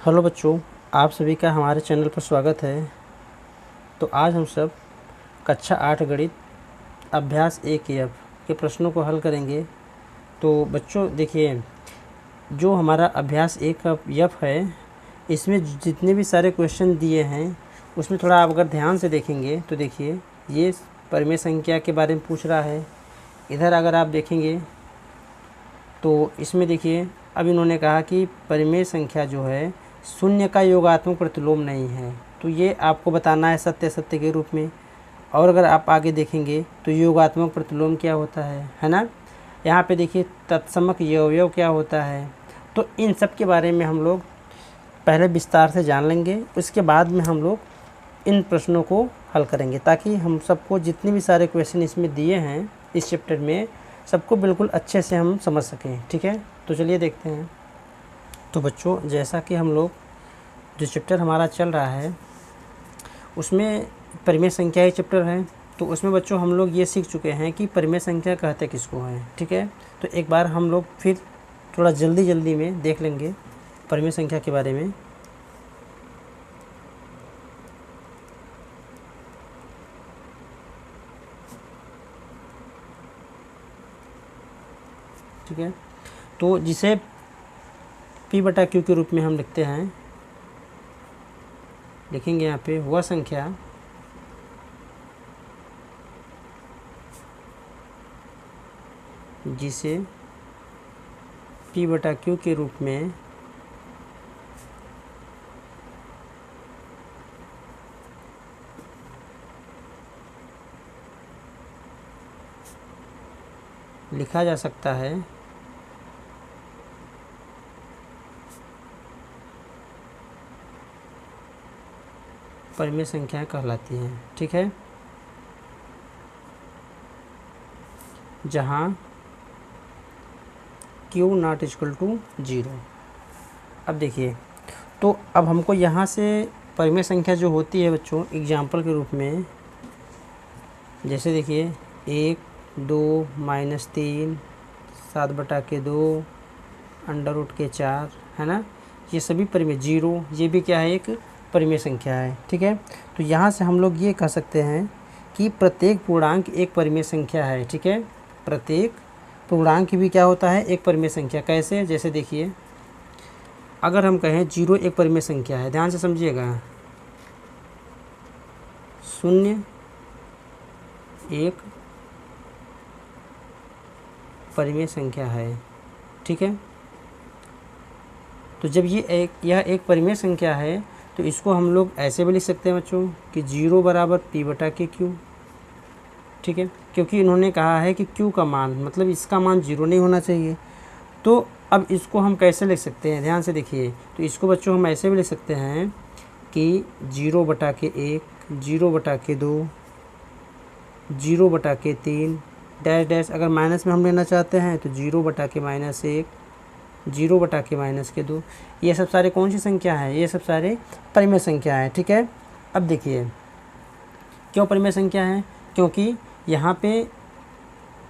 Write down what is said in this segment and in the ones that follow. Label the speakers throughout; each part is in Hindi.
Speaker 1: हेलो बच्चों, आप सभी का हमारे चैनल पर स्वागत है। तो आज हम सब कक्षा 8 गणित अभ्यास 1 एफ के प्रश्नों को हल करेंगे। तो बच्चों देखिए, जो हमारा अभ्यास 1 एफ है, इसमें जितने भी सारे क्वेश्चन दिए हैं उसमें थोड़ा आप अगर ध्यान से देखेंगे तो देखिए, ये परिमेय संख्या के बारे में पूछ रहा है। इधर अगर आप देखेंगे तो इसमें देखिए, अब इन्होंने कहा कि परिमेय संख्या जो है शून्य का योगात्मक प्रतिलोम नहीं है, तो ये आपको बताना है सत्य सत्य के रूप में। और अगर आप आगे देखेंगे तो योगात्मक प्रतिलोम क्या होता है ना। यहाँ पे देखिए तत्समक अवयव क्या होता है। तो इन सब के बारे में हम लोग पहले विस्तार से जान लेंगे, उसके बाद में हम लोग इन प्रश्नों को हल करेंगे, ताकि हम सबको जितने भी सारे क्वेश्चन इसमें दिए हैं इस चैप्टर में, सबको बिल्कुल अच्छे से हम समझ सकें। ठीक है, तो चलिए देखते हैं। तो बच्चों, जैसा कि हम लोग जो चैप्टर हमारा चल रहा है उसमें परिमेय संख्या ही चैप्टर है, तो उसमें बच्चों हम लोग ये सीख चुके हैं कि परिमेय संख्या कहते किसको हैं। ठीक है, तो एक बार हम लोग फिर थोड़ा जल्दी में देख लेंगे परिमेय संख्या के बारे में। ठीक है, तो जिसे P/Q के रूप में हम लिखते हैं, लिखेंगे यहाँ पे वह संख्या जिसे P/Q के रूप में लिखा जा सकता है परिमेय संख्याएं कहलाती हैं। ठीक है, जहाँ Q ≠ 0। अब देखिए, तो अब हमको यहाँ से परिमेय संख्या जो होती है बच्चों, एग्जाम्पल के रूप में, जैसे देखिए 1, 2, -3, 7/2, √4 है ना, ये सभी परिमेय। 0 ये भी क्या है, एक परिमेय संख्या है। ठीक है, तो यहाँ से हम लोग ये कह सकते हैं कि प्रत्येक पूर्णांक एक परिमेय संख्या है। ठीक है, प्रत्येक पूर्णांक भी क्या होता है, एक परिमेय संख्या। कैसे, जैसे देखिए, अगर हम कहें 0 एक परिमेय संख्या है, ध्यान से समझिएगा, 0 एक परिमेय संख्या है। ठीक है, तो जब यह एक परिमेय संख्या है तो इसको हम लोग ऐसे भी लिख सकते हैं बच्चों कि 0 = P/Q। ठीक है, क्योंकि इन्होंने कहा है कि Q का मान, मतलब इसका मान 0 नहीं होना चाहिए। तो अब इसको हम कैसे लिख सकते हैं, ध्यान से देखिए, तो इसको बच्चों हम ऐसे भी लिख सकते हैं कि 0/1, 0/2, 0/3, डैश डैश। अगर माइनस में हम लेना चाहते हैं तो 0/-1, 0/-2। ये सब सारे कौन सी संख्या है, ये सब सारे परिमेय संख्या है। ठीक है, अब देखिए क्यों परिमेय संख्या है, क्योंकि यहाँ पे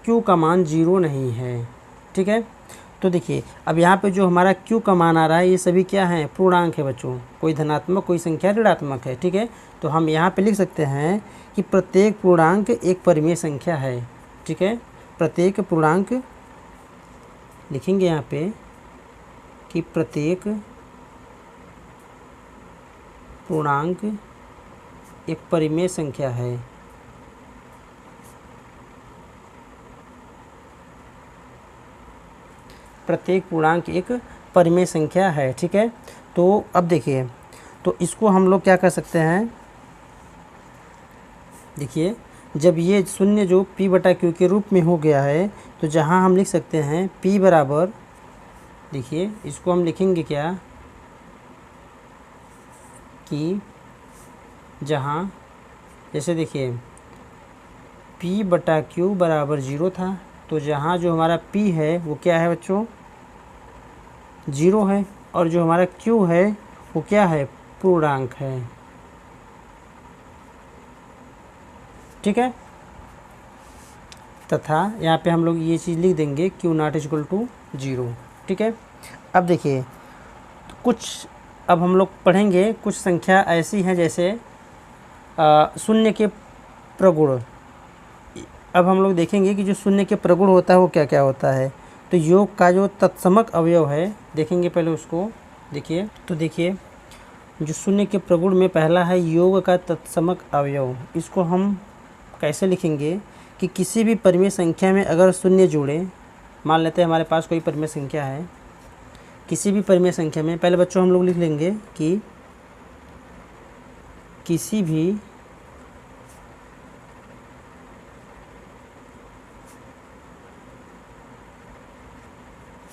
Speaker 1: Q का मान 0 नहीं है। ठीक है, तो देखिए अब यहाँ पे जो हमारा Q का मान आ रहा है, ये सभी क्या है, पूर्णांक है बच्चों, कोई धनात्मक कोई संख्या ऋणात्मक है। ठीक है, तो हम यहाँ पे लिख सकते हैं कि प्रत्येक पूर्णांक एक परिमेय संख्या है। ठीक है, प्रत्येक पूर्णांक लिखेंगे यहाँ पे कि प्रत्येक पूर्णांक एक परिमेय संख्या है। प्रत्येक पूर्णांक एक परिमेय संख्या है। ठीक है, तो अब देखिए, तो इसको हम लोग क्या कर सकते हैं, देखिए जब ये 0 जो P/Q के रूप में हो गया है, तो जहाँ हम लिख सकते हैं P बराबर, देखिए इसको हम लिखेंगे क्या कि जहाँ, जैसे देखिए P/Q = 0 था, तो जहाँ जो हमारा P है वो क्या है बच्चों, 0 है, और जो हमारा Q है वो क्या है, पूर्णांक है। ठीक है, तथा यहाँ पे हम लोग ये चीज़ लिख देंगे Q ≠ 0। ठीक है, अब देखिए कुछ अब हम लोग पढ़ेंगे कुछ संख्या ऐसी हैं जैसे शून्य के प्रगुण। अब हम लोग देखेंगे कि जो शून्य के प्रगुण होता है वो क्या क्या होता है। तो योग का जो तत्समक अवयव है देखेंगे पहले उसको। देखिए तो देखिए जो शून्य के प्रगुण में पहला है योग का तत्समक अवयव। इसको हम कैसे लिखेंगे कि किसी भी परिमेय संख्या में अगर शून्य जोड़ें, मान लेते हैं हमारे पास कोई परिमेय संख्या है, किसी भी परिमेय संख्या में पहले बच्चों हम लोग लिख लेंगे कि किसी भी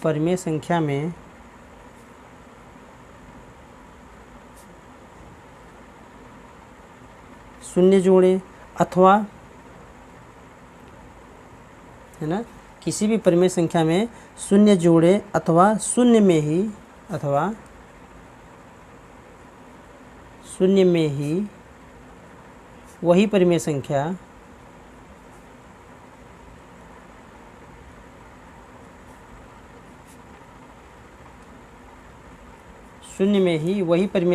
Speaker 1: परिमेय संख्या में शून्य जोड़ें अथवा, है ना, किसी भी परिमेय संख्या में शून्य जोड़े अथवा शून्य में ही वही परिमेय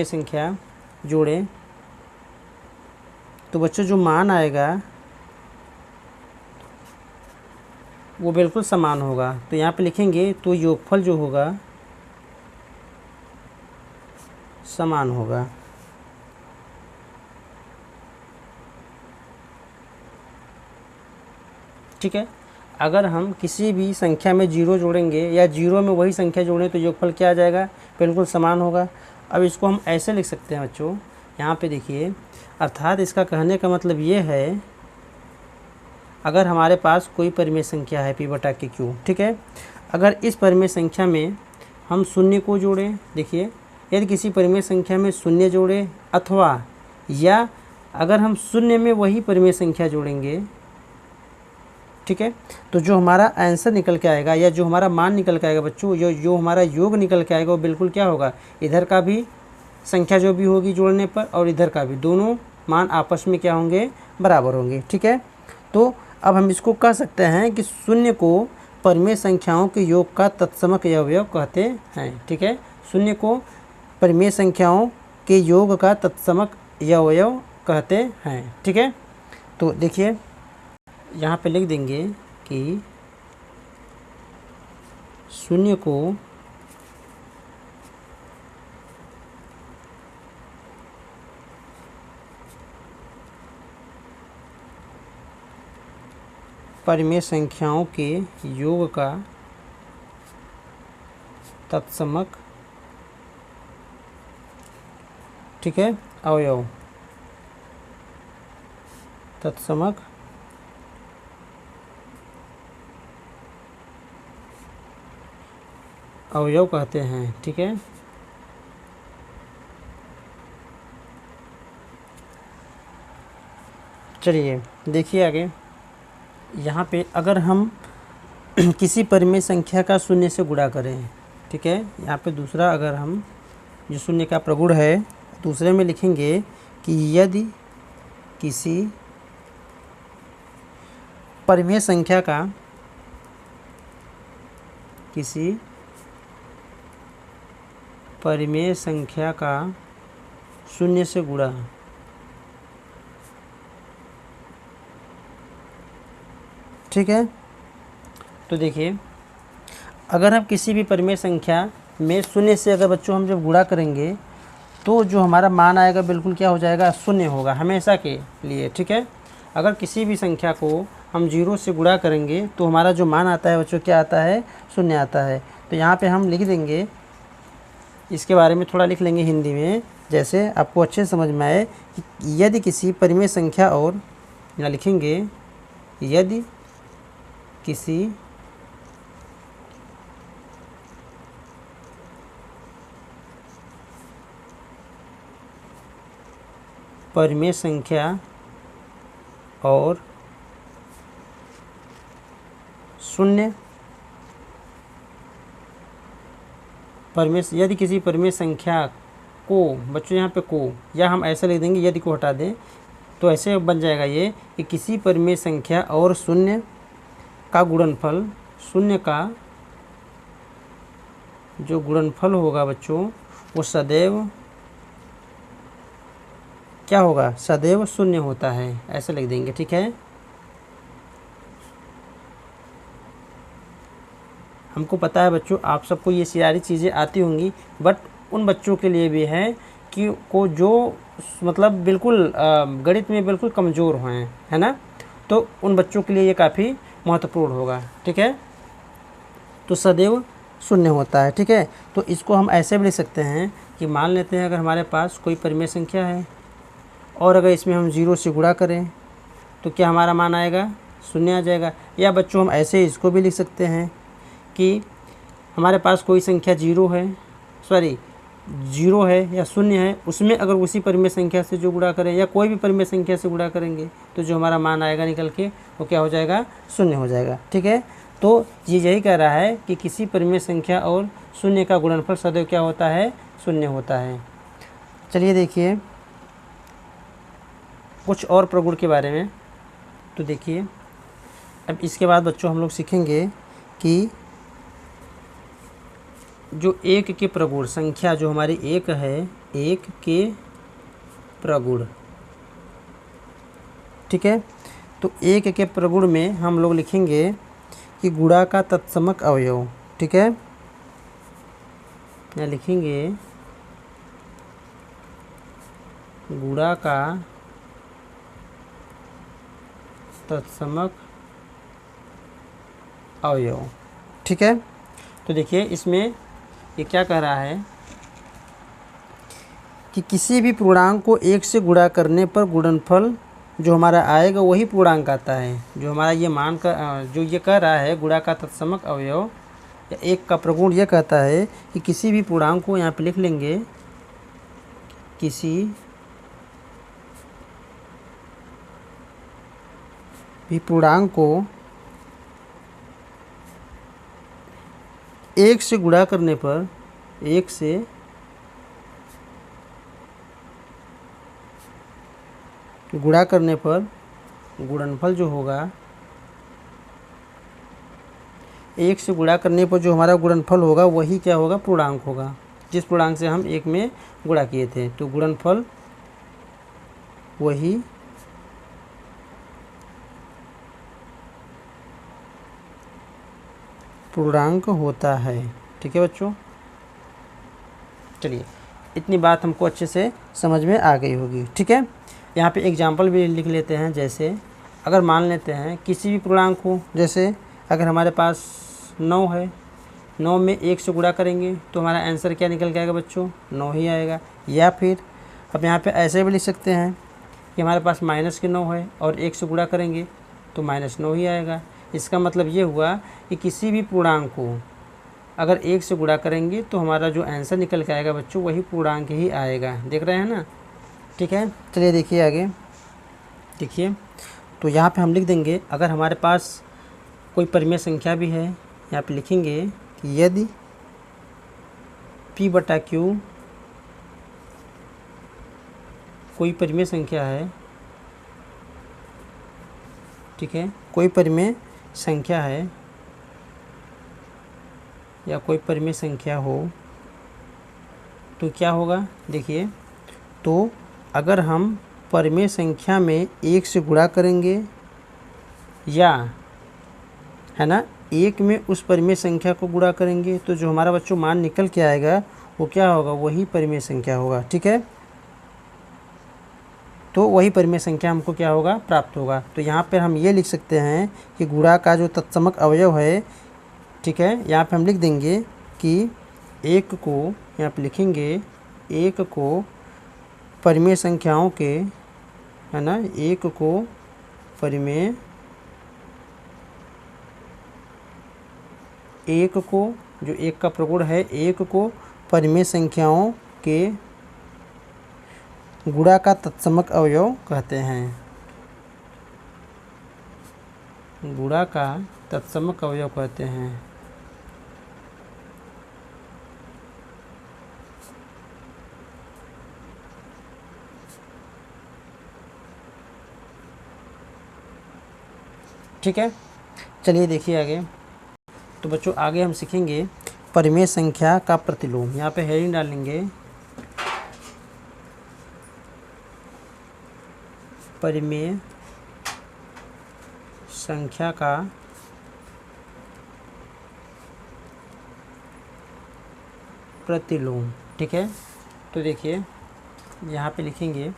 Speaker 1: संख्या जोड़ें तो बच्चों जो मान आएगा वो बिल्कुल समान होगा। तो यहाँ पे लिखेंगे तो योगफल जो होगा समान होगा। ठीक है। अगर हम किसी भी संख्या में जीरो जोड़ेंगे या जीरो में वही संख्या जोड़ें तो योगफल क्या आ जाएगा, बिल्कुल समान होगा। अब इसको हम ऐसे लिख सकते हैं बच्चों, यहाँ पे देखिए, अर्थात इसका कहने का मतलब ये है अगर हमारे पास कोई परिमेय संख्या है p बटा के q, ठीक है, अगर इस परिमेय संख्या में हम शून्य को जोड़ें, देखिए यदि किसी परिमेय संख्या में शून्य जोड़ें अथवा या अगर हम शून्य में वही परिमेय संख्या जोड़ेंगे, ठीक है, तो जो हमारा आंसर निकल के आएगा या जो हमारा मान निकल के आएगा बच्चों, जो हमारा योग निकल के आएगा वो बिल्कुल क्या होगा, इधर का भी संख्या जो भी होगी जोड़ने पर और इधर का भी, दोनों मान आपस में क्या होंगे, बराबर होंगे। ठीक है। तो अब हम इसको कह सकते हैं कि शून्य को परिमेय संख्याओं के योग का तत्समक अवयव कहते हैं। ठीक है, शून्य को परिमेय संख्याओं के योग का तत्समक अवयव कहते हैं। ठीक है। तो देखिए यहाँ पे लिख देंगे कि शून्य को परिमेय संख्याओं के योग का तत्समक, ठीक है, अवयव, तत्समक अवयव कहते हैं। ठीक है। चलिए देखिए आगे, यहाँ पे अगर हम किसी परिमेय संख्या का शून्य से गुणा करें, ठीक है, यहाँ पे दूसरा अगर हम जो शून्य का प्रगुण है दूसरे में लिखेंगे कि यदि किसी परिमेय संख्या का शून्य से गुणा, ठीक है, तो देखिए अगर हम किसी भी परिमेय संख्या में शून्य से अगर बच्चों हम जब गुणा करेंगे तो जो हमारा मान आएगा बिल्कुल क्या हो जाएगा, शून्य होगा हमेशा के लिए। ठीक है। अगर किसी भी संख्या को हम जीरो से गुणा करेंगे तो हमारा जो मान आता है बच्चों क्या आता है, शून्य आता है। तो यहाँ पे हम लिख देंगे, इसके बारे में थोड़ा लिख लेंगे हिंदी में, जैसे आपको अच्छे से समझ में आए कि यदि किसी परिमेय संख्या और, यहाँ लिखेंगे यदि किसी परिमेय संख्या और शून्य यदि किसी परिमेय संख्या को, बच्चों यहाँ पे को, या हम ऐसा लिख देंगे यदि को हटा दें तो ऐसे बन जाएगा ये कि किसी परिमेय संख्या और शून्य का गुणनफल, शून्य का जो गुणनफल होगा बच्चों वो सदैव क्या होगा, सदैव शून्य होता है, ऐसे लिख देंगे। ठीक है, हमको पता है बच्चों आप सबको ये सारी चीज़ें आती होंगी, बट उन बच्चों के लिए भी है कि को जो मतलब बिल्कुल गणित में बिल्कुल कमज़ोर हैं, है ना, तो उन बच्चों के लिए ये काफ़ी महत्वपूर्ण होगा। ठीक है, तो सदैव शून्य होता है। ठीक है, तो इसको हम ऐसे भी लिख सकते हैं कि मान लेते हैं अगर हमारे पास कोई परिमेय संख्या है और अगर इसमें हम 0 से गुणा करें तो क्या हमारा मान आएगा, शून्य आ जाएगा। या बच्चों हम ऐसे इसको भी लिख सकते हैं कि हमारे पास कोई संख्या 0 है या शून्य है, उसमें अगर उसी परिमेय संख्या से जो गुणा करें या कोई भी परिमेय संख्या से गुणा करेंगे तो जो हमारा मान आएगा निकल के वो क्या हो जाएगा, शून्य हो जाएगा। ठीक है, तो ये यही कह रहा है कि किसी परिमेय संख्या और शून्य का गुणनफल सदैव क्या होता है, शून्य होता है। चलिए देखिए कुछ और प्रगुण के बारे में। तो देखिए अब इसके बाद बच्चों हम लोग सीखेंगे कि जो एक के प्रगुण संख्या जो हमारी एक है, एक के प्रगुण। ठीक है, तो एक के प्रगुण में हम लोग लिखेंगे कि गुणा का तत्समक अवयव। ठीक है, या लिखेंगे गुणा का तत्समक अवयव। ठीक है, तो देखिए इसमें ये क्या कह रहा है कि किसी भी पूर्णांक को 1 से गुणा करने पर गुणनफल जो हमारा आएगा वही पूर्णांक आता है। जो हमारा ये मान का जो ये कह रहा है गुणा का तत्समक अवयव या एक का प्रगुण ये कहता है कि किसी भी पूर्णांक को यहाँ पे लिख लेंगे, किसी भी पूर्णांक को 1 से गुणा करने पर, 1 से गुणा करने पर गुणनफल जो होगा, 1 से गुणा करने पर जो हमारा गुणनफल होगा वही क्या होगा, पूर्णांक होगा, जिस पूर्णांक से हम 1 में गुणा किए थे। तो गुणनफल वही पूर्णांक होता है। ठीक है बच्चों, चलिए इतनी बात हमको अच्छे से समझ में आ गई होगी। ठीक है, यहाँ पे एग्जाम्पल भी लिख लेते हैं। जैसे अगर मान लेते हैं किसी भी पूर्णांक को, जैसे अगर हमारे पास 9 है, 9 में 1 से गुणा करेंगे तो हमारा आंसर क्या निकल के आएगा बच्चों, 9 ही आएगा। या फिर अब यहाँ पे ऐसे भी लिख सकते हैं कि हमारे पास -9 है और 1 से गुणा करेंगे तो -9 ही आएगा। इसका मतलब ये हुआ कि किसी भी पूर्णांक को अगर 1 से गुणा करेंगे तो हमारा जो आंसर निकल के आएगा बच्चों वही पूर्णांक ही आएगा। देख रहे हैं ना। ठीक है, चलिए देखिए आगे। देखिए तो यहाँ पे हम लिख देंगे अगर हमारे पास कोई परिमेय संख्या भी है, यहाँ पे लिखेंगे कि यदि P/Q कोई परिमेय संख्या है, ठीक है, कोई परिमेय संख्या है या कोई परिमेय संख्या हो तो क्या होगा। देखिए तो अगर हम परिमेय संख्या में 1 से गुणा करेंगे या है ना 1 में उस परिमेय संख्या को गुणा करेंगे तो जो हमारा बच्चों मान निकल के आएगा वो क्या होगा, वही परिमेय संख्या होगा। ठीक है, तो वही परिमेय संख्या हमको क्या होगा, प्राप्त होगा। तो यहाँ पर हम ये लिख सकते हैं कि गुणा का जो तत्समक अवयव है, ठीक है, यहाँ पे हम लिख देंगे कि 1 को यहाँ पे लिखेंगे, 1 को परिमेय संख्याओं के, है ना, 1 को परिमेय, 1 को जो 1 का प्रगुण है, 1 को परिमेय संख्याओं के गुणा का तत्समक अवयव कहते हैं। गुणा का तत्समक अवयव कहते हैं। ठीक है, चलिए देखिए आगे। तो बच्चों आगे हम सीखेंगे परिमेय संख्या का प्रतिलोम। यहाँ पे हेडिंग डालेंगे परिमेय संख्या का प्रतिलोम। ठीक है, तो देखिए यहाँ पे लिखेंगे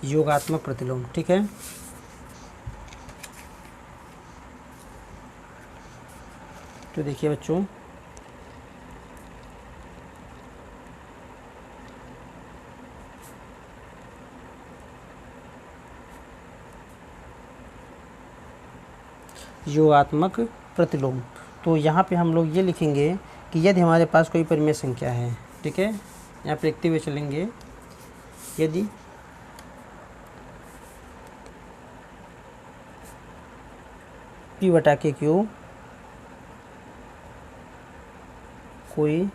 Speaker 1: योगात्मक प्रतिलोम। ठीक है, तो देखिए बच्चों योगात्मक प्रतिलोम। तो यहाँ पे हम लोग ये लिखेंगे कि यदि हमारे पास कोई परिमेय संख्या है, ठीक है, यहाँ पे लिखते हुए चलेंगे, यदि P बटा के Q कोई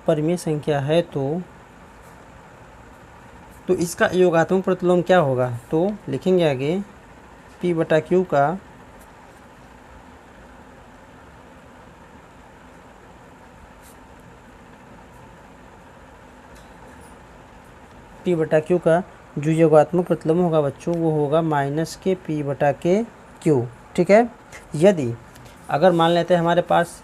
Speaker 1: परिमेय संख्या है तो इसका योगात्मक प्रतिलोम क्या होगा। तो लिखेंगे आगे P बटा Q का P बटा Q का जो योगात्मक प्रतिलोम होगा बच्चों वो होगा माइनस के P बटा के Q। ठीक है, यदि अगर मान लेते हैं हमारे पास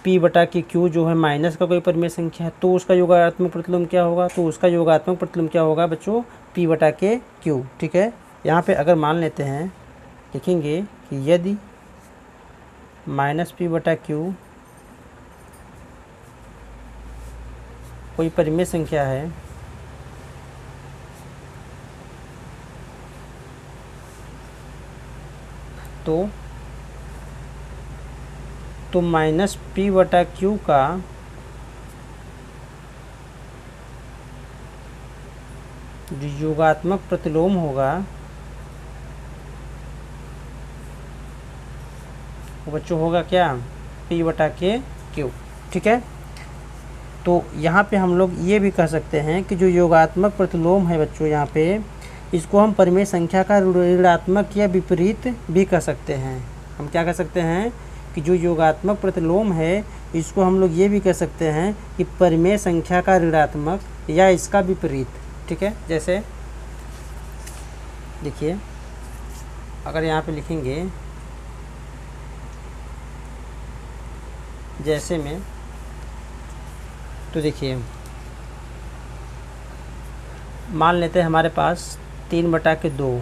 Speaker 1: P बटा के Q जो है माइनस का कोई परिमेय संख्या है तो उसका योगात्मक प्रतिलोम क्या होगा। तो उसका योगात्मक प्रतिलोम क्या होगा बच्चों, P बटा के Q। ठीक है, यहाँ पे अगर मान लेते हैं लिखेंगे कि यदि माइनस P बटा Q कोई परिमेय संख्या है तो माइनस P बटा Q का जो योगात्मक प्रतिलोम होगा वो बच्चों होगा क्या, P बटा के Q। ठीक है, तो यहाँ पे हम लोग ये भी कह सकते हैं कि जो योगात्मक प्रतिलोम है बच्चों यहाँ पे इसको हम परिमेय संख्या का ऋणात्मक या विपरीत भी कह सकते हैं। हम क्या कह सकते हैं कि जो योगात्मक प्रतिलोम है इसको हम लोग ये भी कह सकते हैं कि परिमेय संख्या का ऋणात्मक या इसका विपरीत। ठीक है, जैसे देखिए अगर यहाँ पे लिखेंगे जैसे में, तो देखिए मान लेते हैं हमारे पास 3 बटा के 2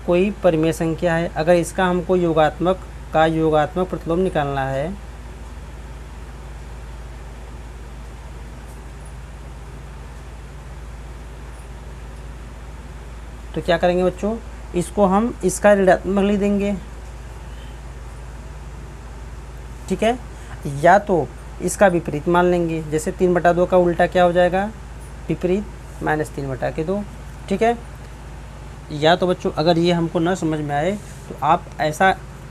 Speaker 1: कोई परिमेय संख्या है। अगर इसका हमको योगात्मक प्रतिलोम निकालना है तो क्या करेंगे बच्चों, इसको हम इसका ऋणात्मक लिख देंगे। ठीक है, या तो इसका विपरीत मान लेंगे, जैसे 3 बटा 2 का उल्टा क्या हो जाएगा, विपरीत, माइनस 3 बटा के 2। ठीक है, या तो बच्चों अगर ये हमको न समझ में आए तो आप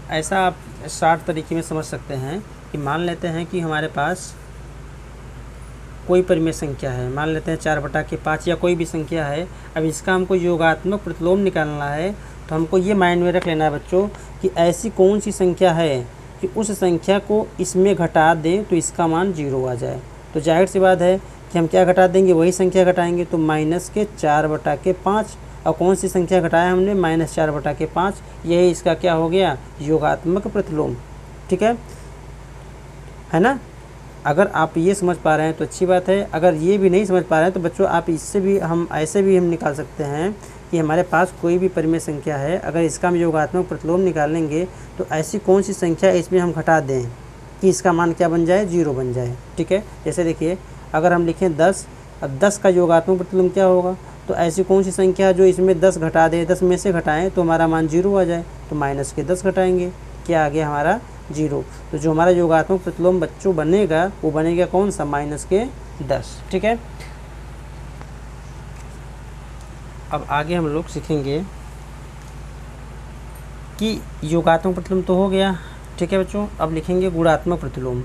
Speaker 1: ऐसा आप शार्ट तरीके में समझ सकते हैं कि मान लेते हैं कि हमारे पास कोई परिमेय संख्या है, मान लेते हैं 4 बटा के 5 या कोई भी संख्या है। अब इसका हमको योगात्मक प्रतिलोम निकालना है तो हमको ये माइंड में रख लेना है बच्चों कि ऐसी कौन सी संख्या है कि उस संख्या को इसमें घटा दें तो इसका मान 0 आ जाए। तो जाहिर सी बात है कि हम क्या घटा देंगे, वही संख्या घटाएंगे। तो माइनस के 4 बटा के 5, और कौन सी संख्या घटाया हमने, माइनस 4 बटा के 5, यही इसका क्या हो गया, योगात्मक प्रतिलोम। ठीक है ना। अगर आप ये समझ पा रहे हैं तो अच्छी बात है, अगर ये भी नहीं समझ पा रहे हैं तो बच्चों आप इससे भी हम ऐसे भी हम निकाल सकते हैं कि हमारे पास कोई भी परिमेय संख्या है, अगर इसका हम योगात्मक प्रतिलोम निकालेंगे तो ऐसी कौन सी संख्या इसमें हम घटा दें कि इसका मान क्या बन जाए, 0 बन जाए। ठीक है, जैसे देखिए अगर हम लिखें 10, अब 10 का योगात्मक प्रतिलोम क्या होगा, तो ऐसी कौन सी संख्या जो इसमें 10 घटा दें, 10 में से घटाएं तो हमारा मान 0 आ जाए। तो माइनस के 10 घटाएंगे, क्या आ गया हमारा 0। तो जो हमारा योगात्मक प्रतिलोम बच्चों बनेगा वो बनेगा कौन सा, माइनस के 10। ठीक है, अब आगे हम लोग सीखेंगे कि योगात्मक प्रतिलोम तो हो गया। ठीक है बच्चों, अब लिखेंगे गुणात्मक प्रतिलोम।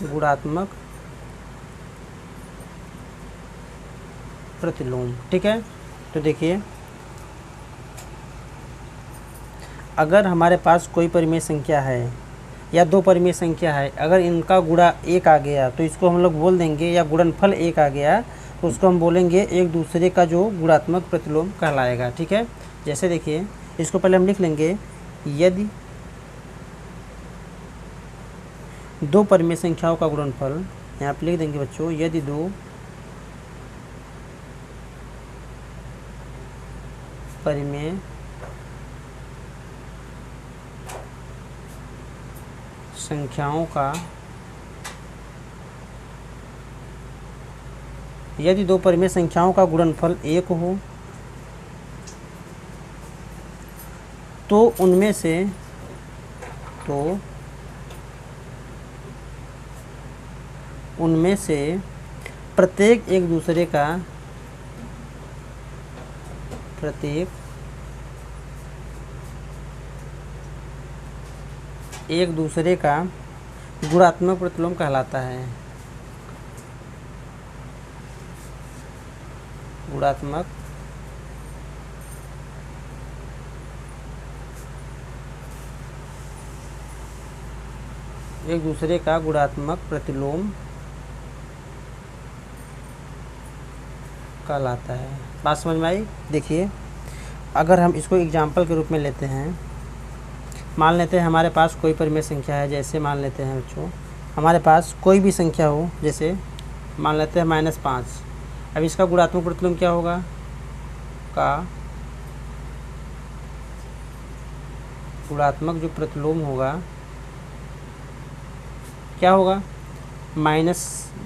Speaker 1: गुणात्मक प्रतिलोम। ठीक है, तो देखिए अगर हमारे पास कोई परिमेय संख्या है या दो परिमेय संख्या है, अगर इनका गुणा 1 आ गया तो इसको हम लोग बोल देंगे, या गुणनफल 1 आ गया तो उसको हम बोलेंगे एक दूसरे का जो गुणात्मक प्रतिलोम कहलाएगा। ठीक है, जैसे देखिए इसको पहले हम लिख लेंगे, यदि दो परिमेय संख्याओं का गुणनफल, यहाँ पे लिख देंगे बच्चों, यदि दो परिमेय संख्याओं का, यदि दो परिमेय संख्याओं का गुणनफल 1 हो तो उनमें से प्रत्येक एक दूसरे का गुणात्मक प्रतिलोम कहलाता है। गुणात्मक एक दूसरे का गुणात्मक प्रतिलोम कहलाता है। बात समझ में आई? देखिए अगर हम इसको एग्जाम्पल के रूप में लेते हैं, मान लेते हैं हमारे पास कोई परिमेय संख्या है, जैसे मान लेते हैं बच्चों हमारे पास कोई भी संख्या हो, जैसे मान लेते हैं -5। अब इसका गुणात्मक प्रतिलोम क्या होगा? का गुणात्मक जो प्रतिलोम होगा क्या होगा? माइनस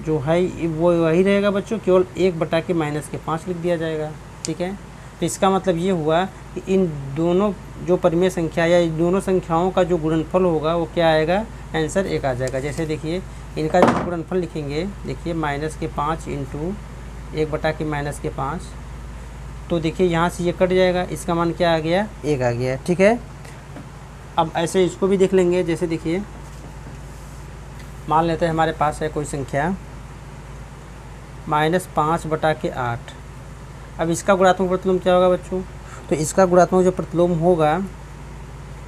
Speaker 1: जो है वो वही रहेगा बच्चों, केवल 1/-5 लिख दिया जाएगा। ठीक है, तो इसका मतलब ये हुआ कि इन दोनों जो परिमेय संख्या या इन दोनों संख्याओं का जो गुणनफल होगा वो क्या आएगा? आंसर 1 आ जाएगा। जैसे देखिए इनका जो गुणनफल लिखेंगे, देखिए -5 इंटू 1/-5, तो देखिए यहाँ से ये कट जाएगा, इसका मान क्या आ गया? 1 आ गया। ठीक है, अब ऐसे इसको भी देख लेंगे। जैसे देखिए मान लेते हैं हमारे पास है कोई संख्या -5/8। अब इसका गुणात्मक प्रतिलोम क्या होगा बच्चों? तो इसका गुणात्मक जो प्रतिलोम होगा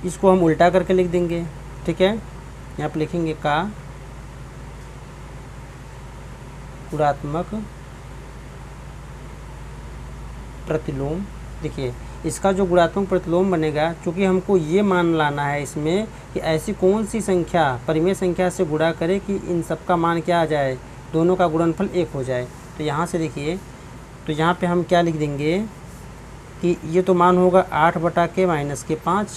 Speaker 1: इसको हम उल्टा करके लिख देंगे। ठीक है, यहाँ पर लिखेंगे का गुणात्मक प्रतिलोम। देखिए इसका जो गुणात्मक प्रतिलोम बनेगा, चूँकि हमको ये मान लाना है इसमें कि ऐसी कौन सी संख्या परिमेय संख्या से गुणा करे कि इन सब का मान क्या आ जाए? दोनों का गुणनफल 1 हो जाए। तो यहाँ से देखिए, तो यहाँ पे हम क्या लिख देंगे कि ये तो मान होगा 8/-5।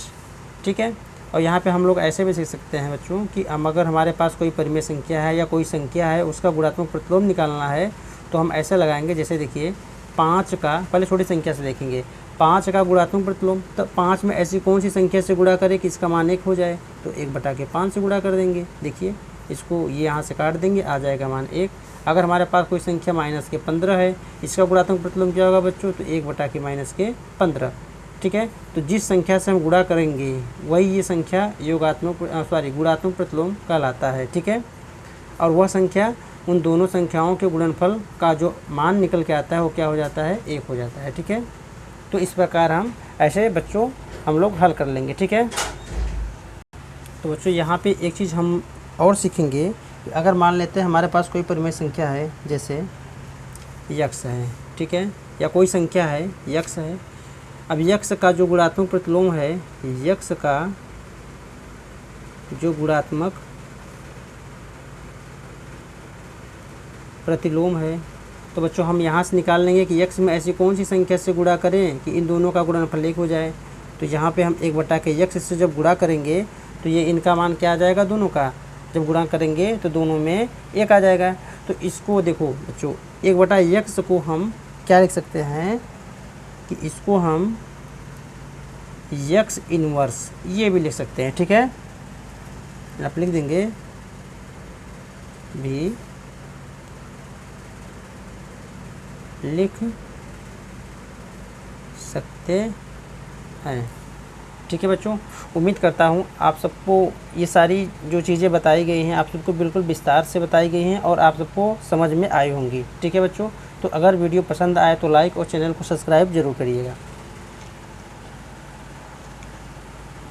Speaker 1: ठीक है, और यहाँ पे हम लोग ऐसे भी सीख सकते हैं बच्चों कि अगर हमारे पास कोई परिमेय संख्या है या कोई संख्या है उसका गुणात्मक प्रतिलोम निकालना है तो हम ऐसे लगाएंगे। जैसे देखिए 5 का, पहले छोटी संख्या से देखेंगे, 5 का गुणात्मक प्रतिलोम, तो 5 में ऐसी कौन सी संख्या से गुणा करें कि इसका मान 1 हो जाए? तो 1/5 से गुणा कर देंगे। देखिए इसको ये यहाँ से काट देंगे, आ जाएगा मान 1। अगर हमारे पास कोई संख्या -15 है, इसका गुणात्मक प्रतिलोम क्या होगा बच्चों? तो 1/-15। ठीक है, तो जिस संख्या से हम गुणा करेंगे वही ये संख्या गुणात्मक प्रतिलोम कहलाता है। ठीक है, और वह संख्या उन दोनों संख्याओं के गुणनफल का जो मान निकल के आता है वो क्या हो जाता है? 1 हो जाता है। ठीक है, तो इस प्रकार हम ऐसे बच्चों हम लोग हल कर लेंगे। ठीक है, तो बच्चों यहाँ पे एक चीज़ हम और सीखेंगे कि अगर मान लेते हैं हमारे पास कोई परिमेय संख्या है, जैसे यक्स है। ठीक है, या कोई संख्या है यक्स है। अब यक्स का जो गुणात्मक प्रतिलोम है, यक्स का जो गुणात्मक प्रतिलोम है, तो बच्चों हम यहाँ से निकाल लेंगे कि यक्स में ऐसी कौन सी संख्या से गुणा करें कि इन दोनों का गुणनफल 1 हो जाए। तो यहाँ पे हम 1/यक्स से जब गुणा करेंगे तो ये इनका मान क्या आ जाएगा? दोनों का जब गुणा करेंगे तो दोनों में 1 आ जाएगा। तो इसको देखो बच्चों, 1/यक्स को हम क्या लिख सकते हैं कि इसको हम यक्स इनवर्स ये भी लिख सकते हैं। ठीक है, आप लिख देंगे भी लिख सकते हैं। ठीक है बच्चों, उम्मीद करता हूँ आप सबको ये सारी जो चीज़ें बताई गई हैं आप सबको बिल्कुल विस्तार से बताई गई हैं और आप सबको समझ में आई होंगी। ठीक है बच्चों, तो अगर वीडियो पसंद आए तो लाइक और चैनल को सब्सक्राइब ज़रूर करिएगा।